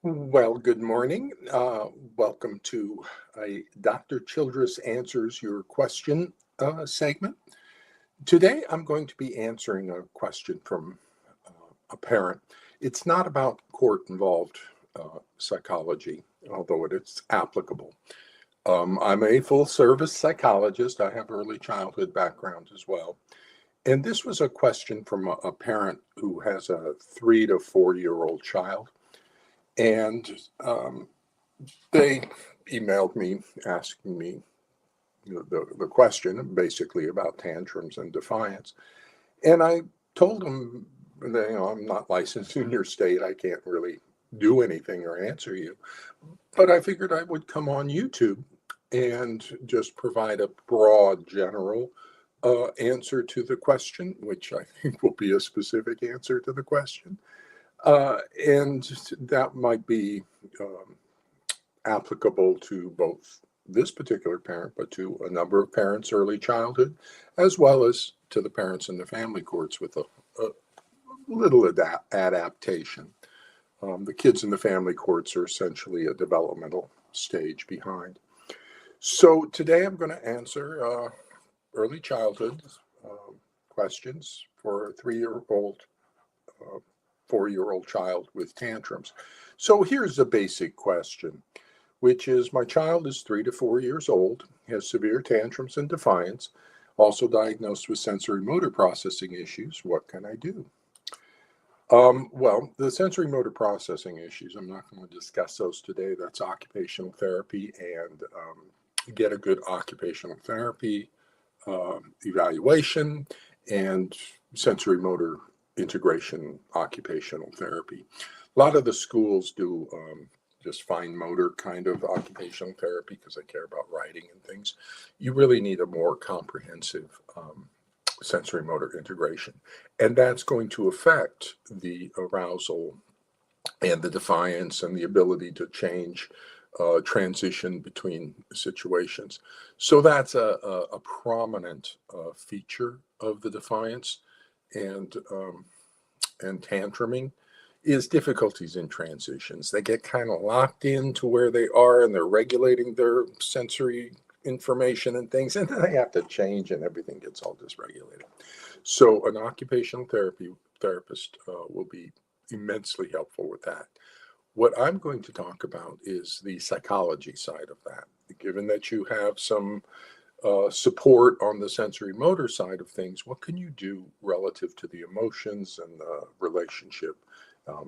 Well, good morning. Welcome to a Dr. Childress Answers Your Question segment. Today, I'm going to be answering a question from a parent. It's not about court involved psychology, although it's applicable. I'm a full service psychologist. I have early childhood background as well. And this was a question from a parent who has a 3 to 4 year old child. And they emailed me asking me the question basically about tantrums and defiance. And I told them that, I'm not licensed in your state. I can't really do anything or answer you. But I figured I would come on YouTube and just provide a broad, general answer to the question, which I think will be a specific answer to the question. And that might be applicable to both this particular parent, but to a number of parents' early childhood, as well as to the parents in the family courts with a little adaptation. The kids in the family courts are essentially a developmental stage behind. So today I'm going to answer early childhood questions for a 3 year old, uh, 4 year old child with tantrums. So here's a basic question, which is my child is 3 to 4 years old, has severe tantrums and defiance, also diagnosed with sensory motor processing issues. What can I do? Well, the sensory motor processing issues, I'm not going to discuss those today. That's occupational therapy, and get a good occupational therapy evaluation and sensory motor integration occupational therapy. A lot of the schools do just fine motor kind of occupational therapy because they care about writing and things. You really need a more comprehensive sensory motor integration. And that's going to affect the arousal and the defiance and the ability to change, transition between situations. So that's a prominent feature of the defiance and tantruming is difficulties in transitions. They get kind of locked into where they are and they're regulating their sensory information and things, and then they have to change and everything gets all dysregulated. So an occupational therapist will be immensely helpful with that. What I'm going to talk about is the psychology side of that. Given that you have some support on the sensory motor side of things, what can you do relative to the emotions and the relationship,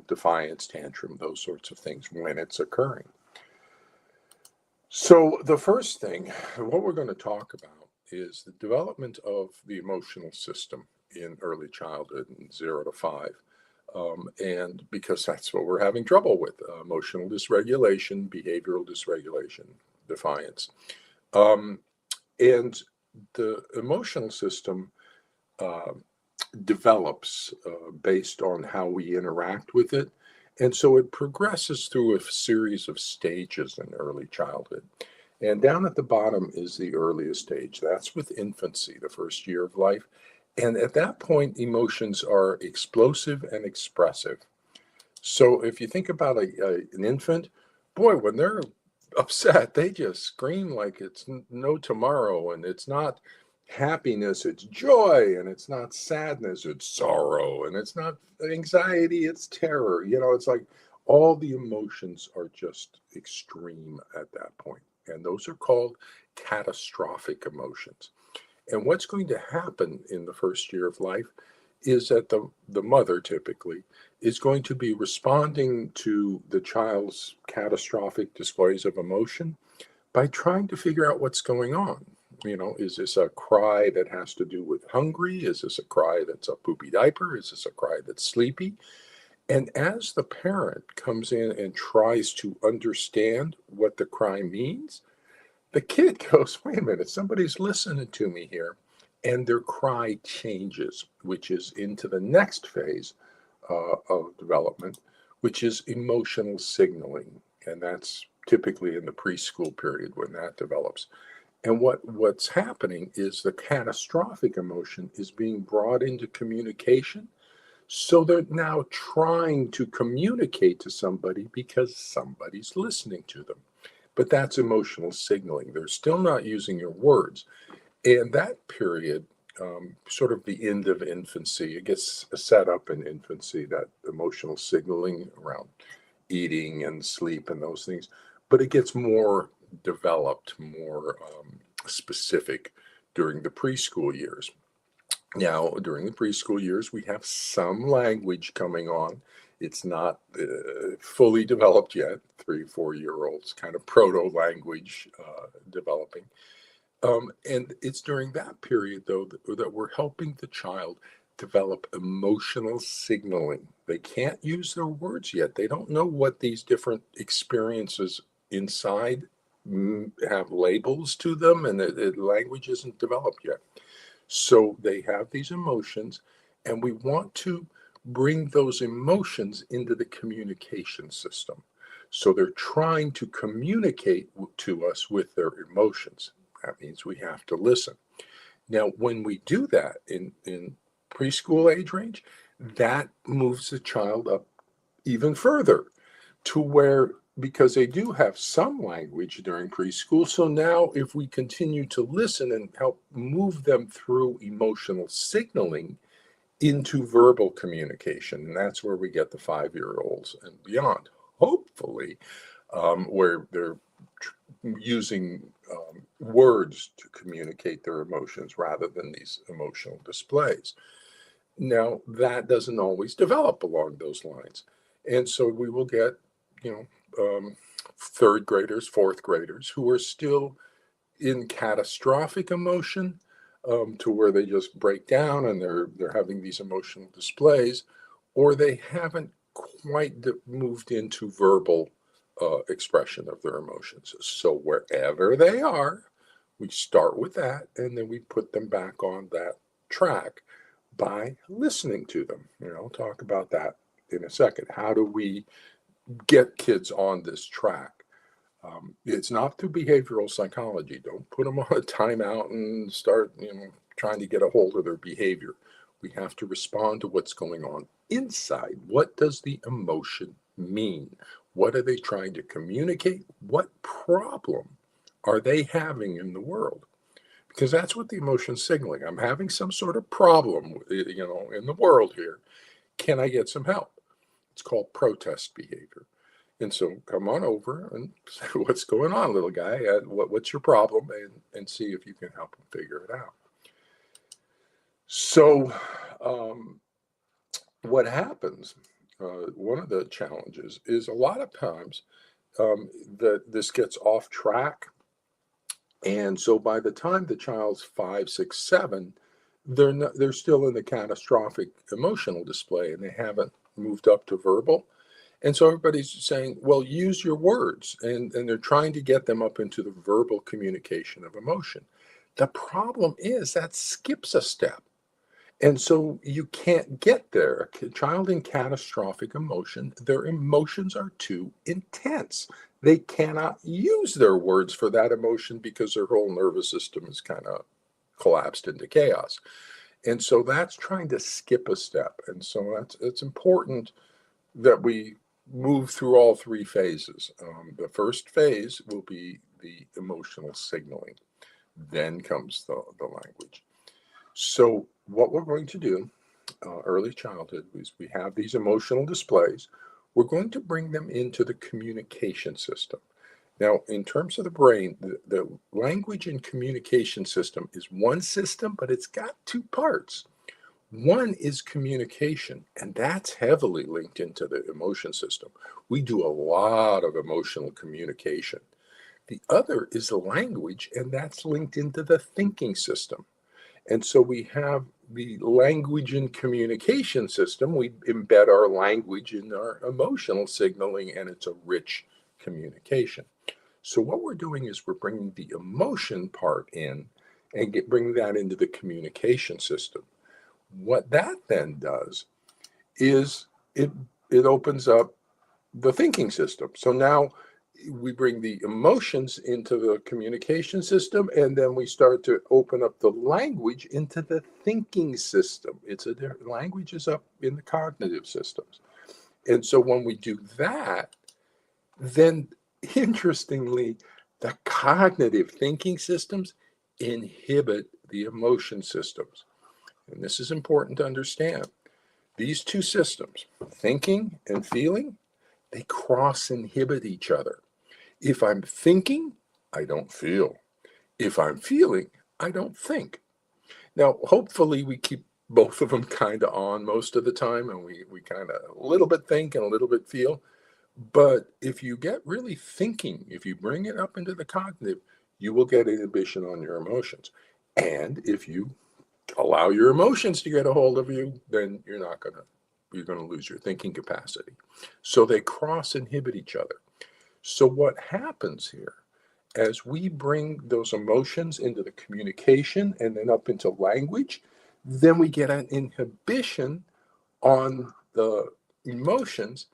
defiance, tantrum, those sorts of things when it's occurring? So, the first thing, what we're going to talk about is the development of the emotional system in early childhood, in 0 to 5. And because that's what we're having trouble with, emotional dysregulation, behavioral dysregulation, defiance. Um, and the emotional system uh, develops based on how we interact with it. And so it progresses through a series of stages in early childhood. And down at the bottom is the earliest stage. That's with infancy, the first year of life. And at that point, emotions are explosive and expressive. So if you think about an infant, boy, when they're upset, they just scream like it's no tomorrow. And it's not happiness, it's joy. And it's not sadness, it's sorrow. And it's not anxiety, it's terror. It's like all the emotions are just extreme at that point. And those are called catastrophic emotions. And what's going to happen in the first year of life is that the mother typically is going to be responding to the child's catastrophic displays of emotion by trying to figure out what's going on. Is this a cry that has to do with hungry? Is this a cry that's a poopy diaper? Is this a cry that's sleepy? And as the parent comes in and tries to understand what the cry means, the kid goes, wait a minute, somebody's listening to me here. And their cry changes, which is into the next phase of development, which is emotional signaling. And that's typically in the preschool period when that develops. And what's happening is the catastrophic emotion is being brought into communication So they're now trying to communicate to somebody because somebody's listening to them. But that's emotional signaling. They're still not using your words. And that period, sort of the end of infancy, it gets set up in infancy, that emotional signaling around eating and sleep and those things. But it gets more developed, more specific during the preschool years. Now, during the preschool years, we have some language coming on. It's not fully developed yet. 3, 4 year olds, kind of proto language developing. And it's during that period, though, that we're helping the child develop emotional signaling. They can't use their words yet. They don't know what these different experiences inside have labels to them, and the language isn't developed yet. So they have these emotions, and we want to bring those emotions into the communication system. So they're trying to communicate to us with their emotions. That means we have to listen. Now, when we do that in preschool age range, that moves the child up even further to where, because they do have some language during preschool. So now if we continue to listen and help move them through emotional signaling into verbal communication, and that's where we get the 5-year-olds and beyond, hopefully, where they're using words to communicate their emotions rather than these emotional displays. Now, that doesn't always develop along those lines. And so we will get, third graders, fourth graders who are still in catastrophic emotion, to where they just break down and they're having these emotional displays, or they haven't quite moved into verbal expression of their emotions. So wherever they are, we start with that, and then we put them back on that track by listening to them. I'll talk about that in a second. How do we get kids on this track? It's not through behavioral psychology. Don't put them on a timeout and start, trying to get a hold of their behavior. We have to respond to what's going on inside. What does the emotion mean? What are they trying to communicate? What problem are they having in the world? Because that's what the emotion's signaling. I'm having some sort of problem, in the world here. Can I get some help? It's called protest behavior. And so come on over and say, what's going on, little guy? What's your problem? And see if you can help them figure it out. So what happens, one of the challenges is a lot of times that this gets off track. And so by the time the child's 5, 6, 7, they're still in the catastrophic emotional display, and they haven't moved up to verbal. And so everybody's saying, well, use your words. And they're trying to get them up into the verbal communication of emotion. The problem is that skips a step. And so you can't get there. A child in catastrophic emotion, their emotions are too intense. They cannot use their words for that emotion because their whole nervous system is kind of collapsed into chaos. And so that's trying to skip a step. And so it's important that we move through all 3 phases. The first phase will be the emotional signaling. Then comes the language. So what we're going to do, early childhood, is we have these emotional displays. We're going to bring them into the communication system. Now, in terms of the brain, the language and communication system is one system, but it's got 2 parts. One is communication, and that's heavily linked into the emotion system. We do a lot of emotional communication. The other is the language, and that's linked into the thinking system. And so we have the language and communication system. We embed our language in our emotional signaling, and it's a rich communication. So what we're doing is we're bringing the emotion part in and bringing that into the communication system. What that then does is it opens up the thinking system. So now we bring the emotions into the communication system, and then we start to open up the language into the thinking system. Language is up in the cognitive systems. And so when we do that, then interestingly, the cognitive thinking systems inhibit the emotion systems. And this is important to understand. These two systems, thinking and feeling, they cross inhibit each other. If I'm thinking, I don't feel. If I'm feeling, I don't think. Now, hopefully, we keep both of them kind of on most of the time, and we kind of a little bit think and a little bit feel. But if you get really thinking, if you bring it up into the cognitive, you will get inhibition on your emotions. And if you allow your emotions to get a hold of you, then you're going to lose your thinking capacity. So they cross inhibit each other. So what happens here, as we bring those emotions into the communication and then up into language, then we get an inhibition on the emotions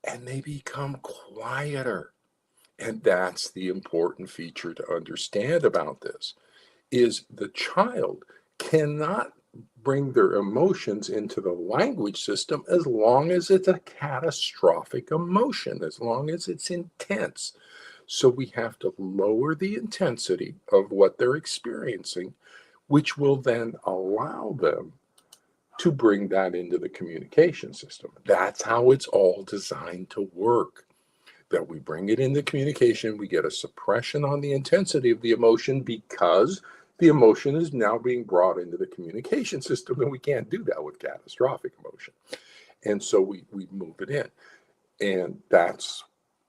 and they become quieter. And that's the important feature to understand about this, is the child cannot bring their emotions into the language system as long as it's a catastrophic emotion, as long as it's intense. So we have to lower the intensity of what they're experiencing, which will then allow them to bring that into the communication system. That's how it's all designed to work. That we bring it into communication, we get a suppression on the intensity of the emotion because the emotion is now being brought into the communication system, and we can't do that with catastrophic emotion. And so we move it in. And that's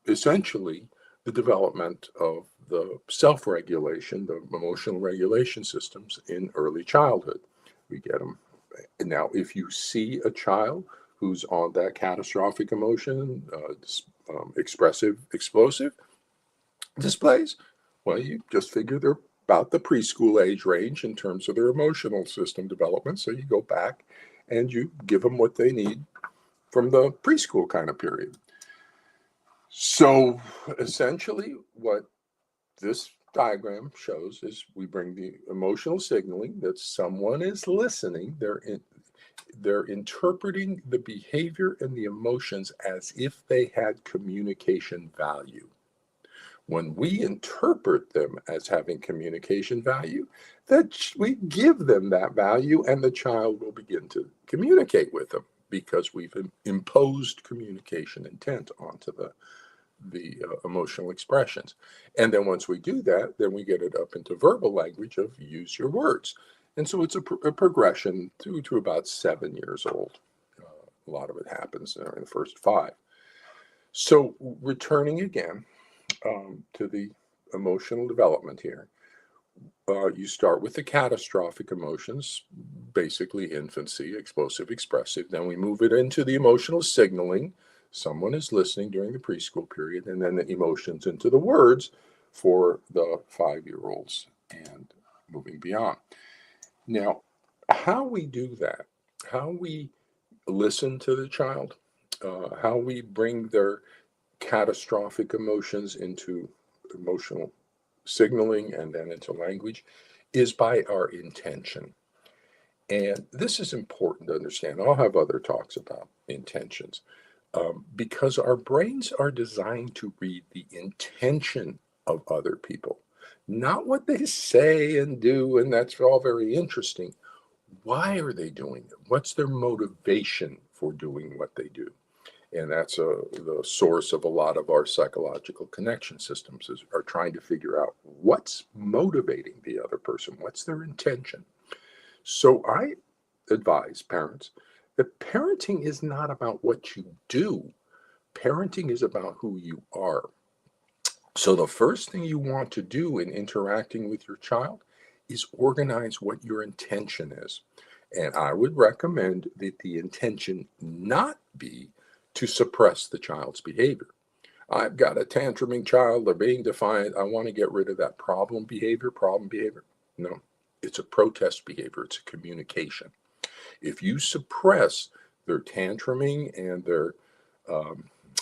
essentially the development of the self-regulation, the emotional regulation systems in early childhood. We get them. Now, if you see a child who's on that catastrophic emotion, expressive, explosive displays, well, you just figure they're about the preschool age range in terms of their emotional system development. So you go back and you give them what they need from the preschool kind of period. So essentially what this diagram shows is we bring the emotional signaling that someone is listening. They're interpreting the behavior and the emotions as if they had communication value. When we interpret them as having communication value, that we give them that value, and the child will begin to communicate with them because we've imposed communication intent onto the emotional expressions. And then once we do that, then we get it up into verbal language of use your words. And so it's a progression to about 7 years old. A lot of it happens in the first 5. So returning again to the emotional development here, you start with the catastrophic emotions, basically infancy, explosive, expressive. Then we move it into the emotional signaling. Someone is listening during the preschool period, and then the emotions into the words for the 5-year-olds and moving beyond. Now, how we do that, how we listen to the child, how we bring their catastrophic emotions into emotional signaling and then into language, is by our intention. And this is important to understand. I'll have other talks about intentions. Because our brains are designed to read the intention of other people, not what they say and do, and that's all very interesting. Why are they doing it? What's their motivation for doing what they do? And that's the source of a lot of our psychological connection systems are trying to figure out what's motivating the other person, what's their intention. So I advise parents that parenting is not about what you do. Parenting is about who you are. So the first thing you want to do in interacting with your child is organize what your intention is. And I would recommend that the intention not be to suppress the child's behavior. I've got a tantruming child, they're being defiant, I want to get rid of that problem behavior. No, it's a protest behavior, it's a communication. If you suppress their tantruming and their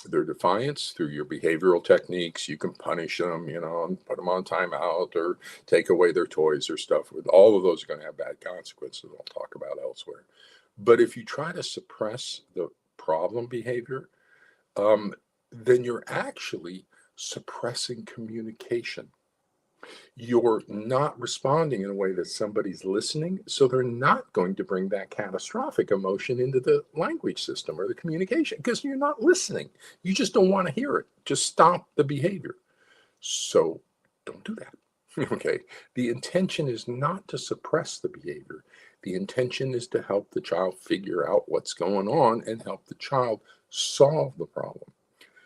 their defiance through your behavioral techniques. You can punish them, and put them on timeout or take away their toys or stuff. All of those are going to have bad consequences I'll talk about elsewhere. But if you try to suppress the problem behavior, then you're actually suppressing communication. You're not responding in a way that somebody's listening, so they're not going to bring that catastrophic emotion into the language system or the communication because you're not listening. You just don't want to hear it. Just stop the behavior. So don't do that. Okay. The intention is not to suppress the behavior. The intention is to help the child figure out what's going on and help the child solve the problem.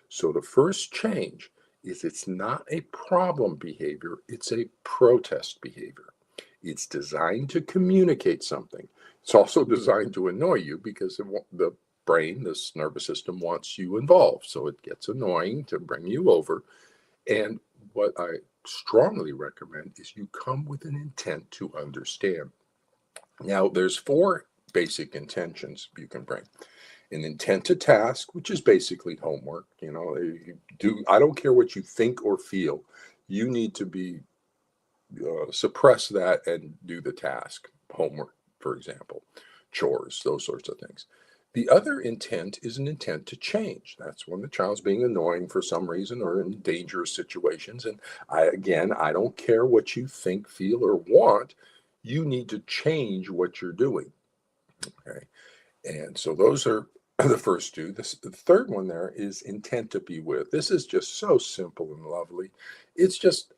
So the first change is it's not a problem behavior, it's a protest behavior. It's designed to communicate something. It's also designed to annoy you because the brain, this nervous system, wants you involved. So it gets annoying to bring you over. And what I strongly recommend is you come with an intent to understand. Now, there's 4 basic intentions you can bring. An intent to task, which is basically homework. I don't care what you think or feel. You need to be suppress that and do the task. Homework, for example, chores, those sorts of things. The other intent is an intent to change. That's when the child's being annoying for some reason or in dangerous situations. And I don't care what you think, feel, or want. You need to change what you're doing. Okay. And so those are the first 2. The third one there is intent to be with. This is just so simple and lovely. It's just,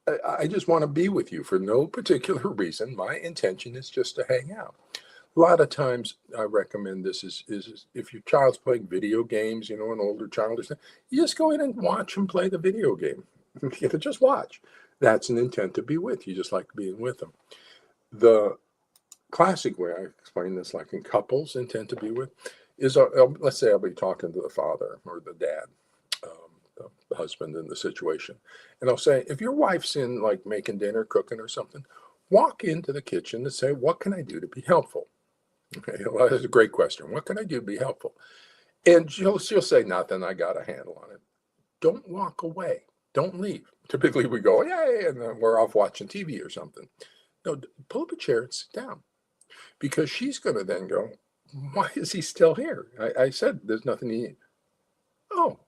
I just want to be with you for no particular reason. My intention is just to hang out. A lot of times I recommend this is if your child's playing video games, an older child or something, you just go in and watch them play the video game. Just watch. That's an intent to be with. You just like being with them. The classic way I explain this, like in couples, intent to be with, is let's say I'll be talking to the father or the dad, the husband in the situation, and I'll say, if your wife's in like making dinner, cooking or something, walk into the kitchen and say, what can I do to be helpful? Okay, well, that's a great question. What can I do to be helpful? And she'll say, nothing, I got a handle on it. Don't walk away. Don't leave. Typically we go, yay, and then we're off watching TV or something. No, pull up a chair and sit down. Because she's going to then go, why is he still here? I said there's nothing he. Oh,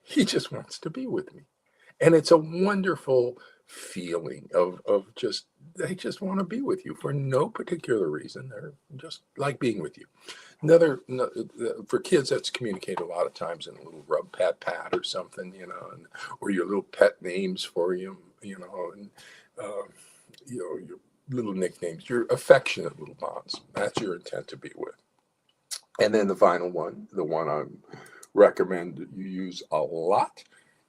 he just wants to be with me. And it's a wonderful feeling of just, they just want to be with you for no particular reason. They're just like being with you. For kids, that's communicated a lot of times in a little rub, pat or something, or your little pet names for you, and, your little nicknames, your affectionate little bonds. That's your intent to be with. And then the final one, the one I recommend that you use a lot,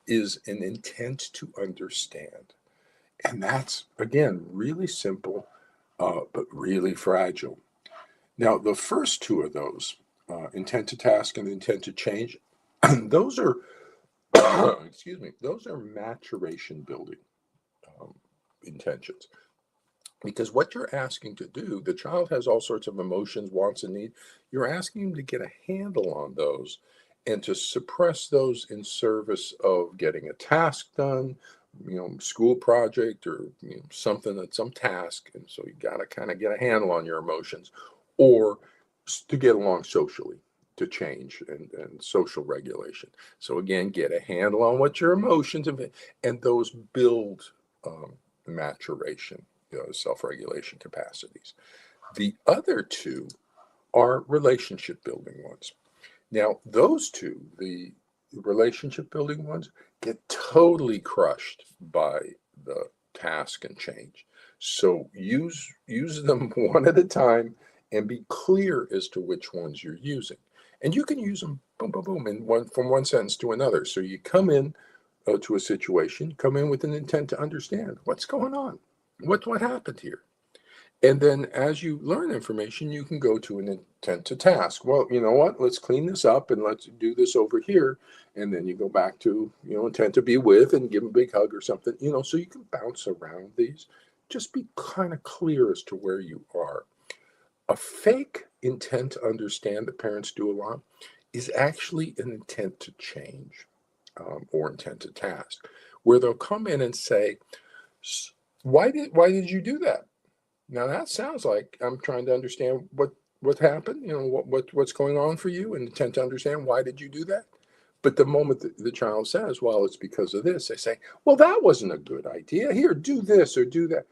is an intent to understand. And that's, again, really simple, but really fragile. Now, the first 2 of those, intent to task and intent to change, those are, excuse me, those are maturation building intentions. Because what you're asking to do, the child has all sorts of emotions, wants, and needs. You're asking him to get a handle on those and to suppress those in service of getting a task done, school project or something, that's some task. And so you got to kind of get a handle on your emotions, or to get along socially, to change and social regulation. So again, get a handle on what your emotions have been, and those build maturation, self-regulation capacities. The other 2 are relationship building ones. Now, those 2, the relationship building ones, get totally crushed by the task and change. So use them one at a time and be clear as to which ones you're using. And you can use them boom, boom, boom, from one sentence to another. So you come in to a situation, come in with an intent to understand what's going on. What happened here? And then as you learn information, you can go to an intent to task. Well, you know what? Let's clean this up and let's do this over here. And then you go back to, intent to be with and give them a big hug or something, so you can bounce around these. Just be kind of clear as to where you are. A fake intent to understand that parents do a lot is actually an intent to change, or intent to task, where they'll come in and say, why did you do that? Now that sounds like I'm trying to understand what happened, what's going on for you, and intent to understand why did you do that. But the moment the child says, well, it's because of this, they say, well, that wasn't a good idea. Here, do this or do that.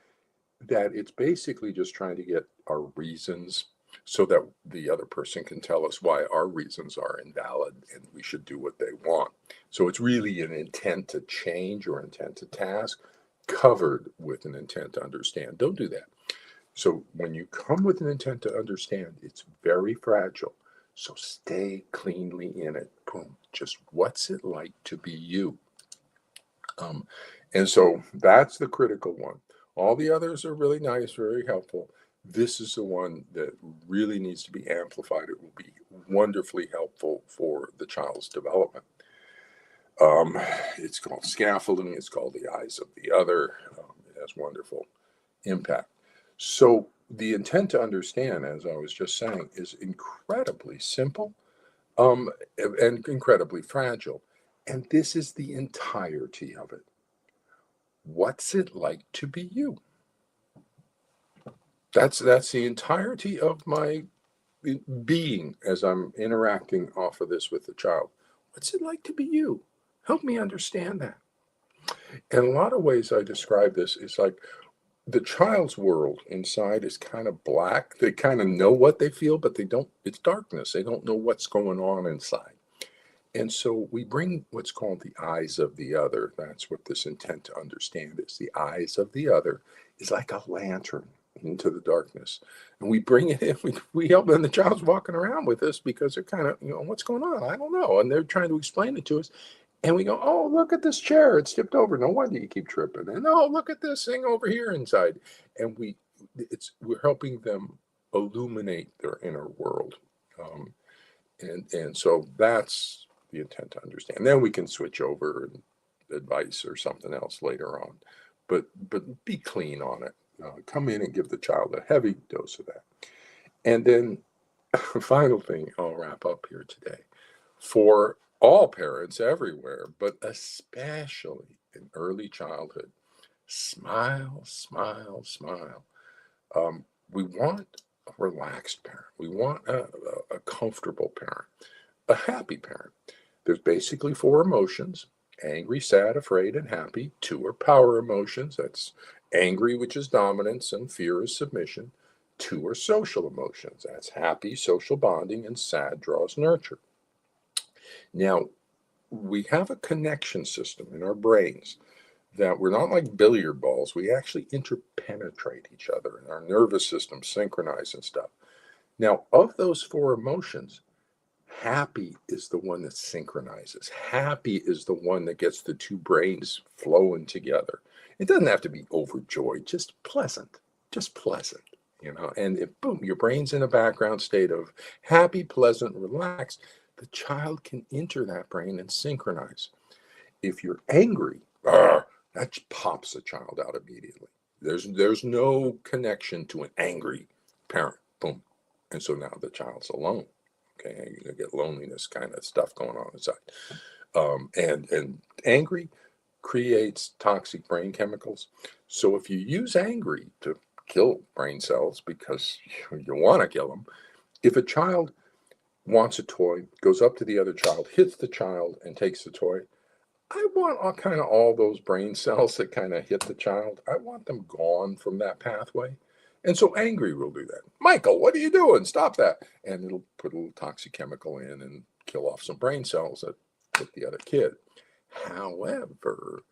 That it's basically just trying to get our reasons so that the other person can tell us why our reasons are invalid and we should do what they want. So it's really an intent to change or intent to task covered with an intent to understand. Don't do that. So when you come with an intent to understand, it's very fragile. So stay cleanly in it. Boom. Just what's it like to be you? And so that's the critical one. All the others are really nice, very helpful. This is the one that really needs to be amplified. It will be wonderfully helpful for the child's development. It's called scaffolding. It's called the eyes of the other. It has wonderful impact. So the intent to understand, as I was just saying, is incredibly simple, and incredibly fragile. And this is the entirety of it. What's it like to be you? That's the entirety of my being as I'm interacting off of this with the child. What's it like to be you? Help me understand that. In a lot of ways, I describe this, it's like the child's world inside is kind of black. They kind of know what they feel, but they don't, it's darkness. They don't know what's going on inside. And so we bring what's called the eyes of the other. That's what this intent to understand is. The eyes of the other is like a lantern into the darkness. And we bring it in, we help them. The child's walking around with us because they're kind of, what's going on? I don't know. And they're trying to explain it to us. And we go, oh, look at this chair. It's tipped over. No wonder you keep tripping. And oh, look at this thing over here inside. And we're helping them illuminate their inner world. And so that's the intent to understand. Then we can switch over and advice or something else later on. But be clean on it. Come in and give the child a heavy dose of that. And then final thing, I'll wrap up here today. For all parents everywhere, but especially in early childhood, smile, smile, smile. We want a relaxed parent. We want a comfortable parent, a happy parent. There's basically 4 emotions: angry, sad, afraid, and happy. 2 are power emotions. That's angry, which is dominance, and fear is submission. 2 are social emotions. That's happy, social bonding, and sad draws nurture. Now, we have a connection system in our brains that we're not like billiard balls. We actually interpenetrate each other, and our nervous system synchronize and stuff. Now, of those 4 emotions, happy is the one that synchronizes. Happy is the one that gets the 2 brains flowing together. It doesn't have to be overjoyed, just pleasant, and boom, your brain's in a background state of happy, pleasant, relaxed. The child can enter that brain and synchronize. If you're angry, that pops a child out immediately. There's no connection to an angry parent. Boom. And so now the child's alone. Okay, you get loneliness kind of stuff going on inside. And angry creates toxic brain chemicals. So if you use angry to kill brain cells because you want to kill them, if a child wants a toy, goes up to the other child, hits the child, and takes the toy, I want all those brain cells that kind of hit the child. I want them gone from that pathway. And so angry will do that. Michael, what are you doing? Stop that. And it'll put a little toxic chemical in and kill off some brain cells that hit the other kid. However,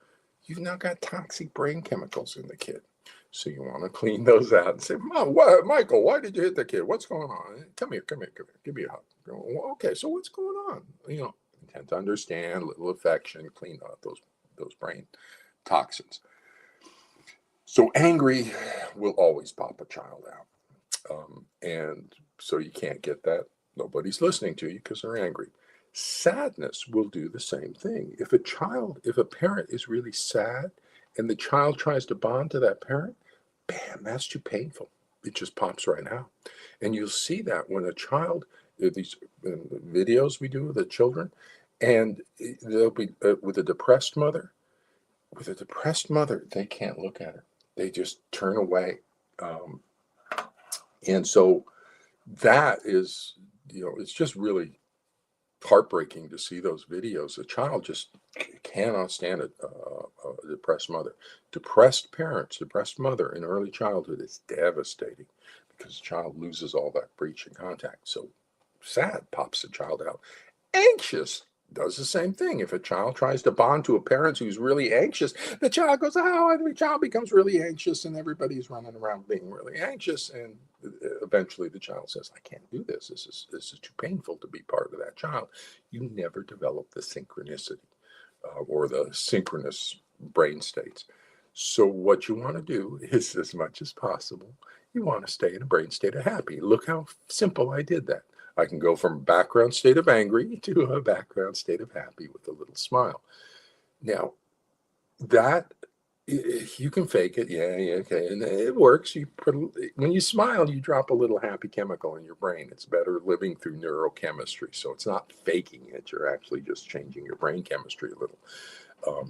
you've now got toxic brain chemicals in the kid. So you want to clean those out and say, Mom, Michael, why did you hit the kid? What's going on? Come here. Give me a hug. Well, okay, so what's going on? Intent to understand, little affection, clean out those brain toxins. So angry will always pop a child out. And so you can't get that. Nobody's listening to you because they're angry. Sadness will do the same thing. If a parent is really sad and the child tries to bond to that parent, bam, that's too painful. It just pops right out. And you'll see that when a child these videos we do with the children, and they'll be with a depressed mother. With a depressed mother, they can't look at her. They just turn away. And so that is, it's just really heartbreaking to see those videos. A child just cannot stand a depressed mother. Depressed parents, depressed mother in early childhood is devastating because the child loses all that breach in contact. So sad pops the child out. Anxious does the same thing. If a child tries to bond to a parent who's really anxious, the child goes, oh, and the child becomes really anxious, and everybody's running around being really anxious. And eventually the child says, I can't do this. This is too painful to be part of that child. You never develop the synchronicity or the synchronous brain states. So what you want to do is, as much as possible, you want to stay in a brain state of happy. Look how simple I did that. I can go from a background state of angry to a background state of happy with a little smile. Now, that you can fake it, yeah, okay, and it works. When you smile, you drop a little happy chemical in your brain. It's better living through neurochemistry, so it's not faking it. You're actually just changing your brain chemistry a little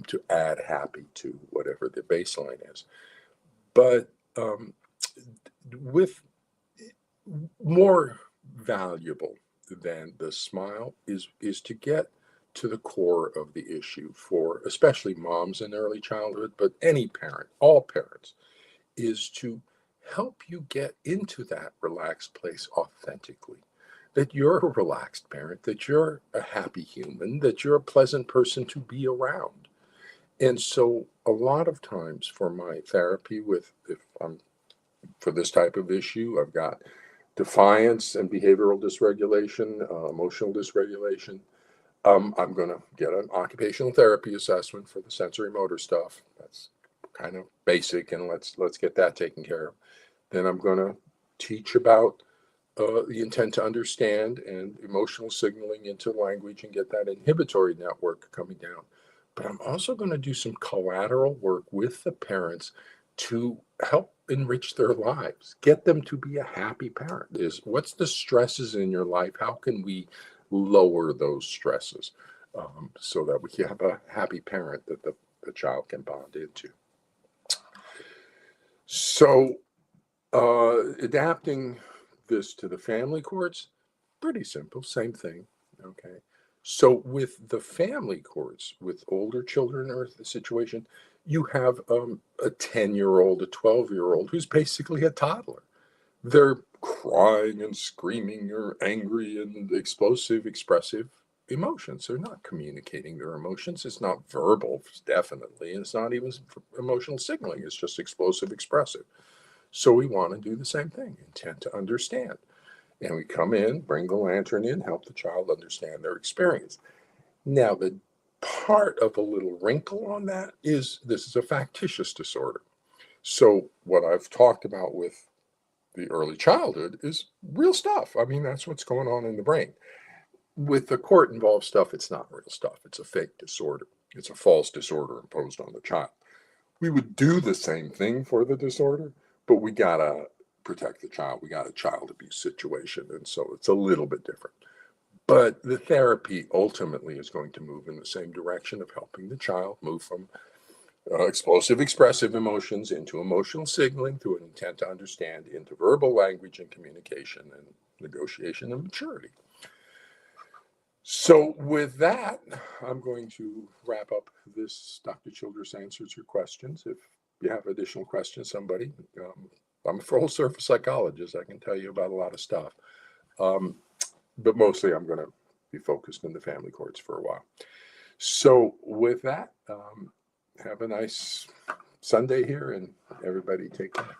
to add happy to whatever the baseline is. But with more valuable than the smile is to get to the core of the issue for especially moms in early childhood, but any parent, all parents, is to help you get into that relaxed place authentically. That you're a relaxed parent, that you're a happy human, that you're a pleasant person to be around. And so a lot of times for my therapy if I'm for this type of issue, I've got defiance and behavioral dysregulation, emotional dysregulation. I'm going to get an occupational therapy assessment for the sensory motor stuff. That's kind of basic, and let's get that taken care of. Then I'm going to teach about the intent to understand and emotional signaling into language and get that inhibitory network coming down. But I'm also going to do some collateral work with the parents to help enrich their lives, get them to be a happy parent. What's the stresses in your life? How can we lower those stresses so that we can have a happy parent that the child can bond into? So adapting this to the family courts, pretty simple, same thing. Okay. So with the family courts, with older children or the situation, you have a 10-year-old, a 12-year-old who's basically a toddler. They're crying and screaming or angry and explosive, expressive emotions. They're not communicating their emotions. It's not verbal, definitely. And it's not even emotional signaling. It's just explosive, expressive. So we want to do the same thing, intent to understand. And we come in, bring the lantern in, help the child understand their experience. Now, the part of a little wrinkle on that is this is a factitious disorder. So what I've talked about with the early childhood is real stuff. I mean, that's what's going on in the brain. With the court involved stuff, it's not real stuff. It's a fake disorder. It's a false disorder imposed on the child. We would do the same thing for the disorder, but we got to protect the child. We got a child abuse situation. And so it's a little bit different. But the therapy ultimately is going to move in the same direction of helping the child move from explosive, expressive emotions into emotional signaling through an intent to understand into verbal language and communication and negotiation and maturity. So with that, I'm going to wrap up this. Dr. Childress answers your questions. If you have additional questions, somebody, I'm a full service psychologist. I can tell you about a lot of stuff. But mostly I'm going to be focused in the family courts for a while. So with that, have a nice Sunday here, and everybody take care.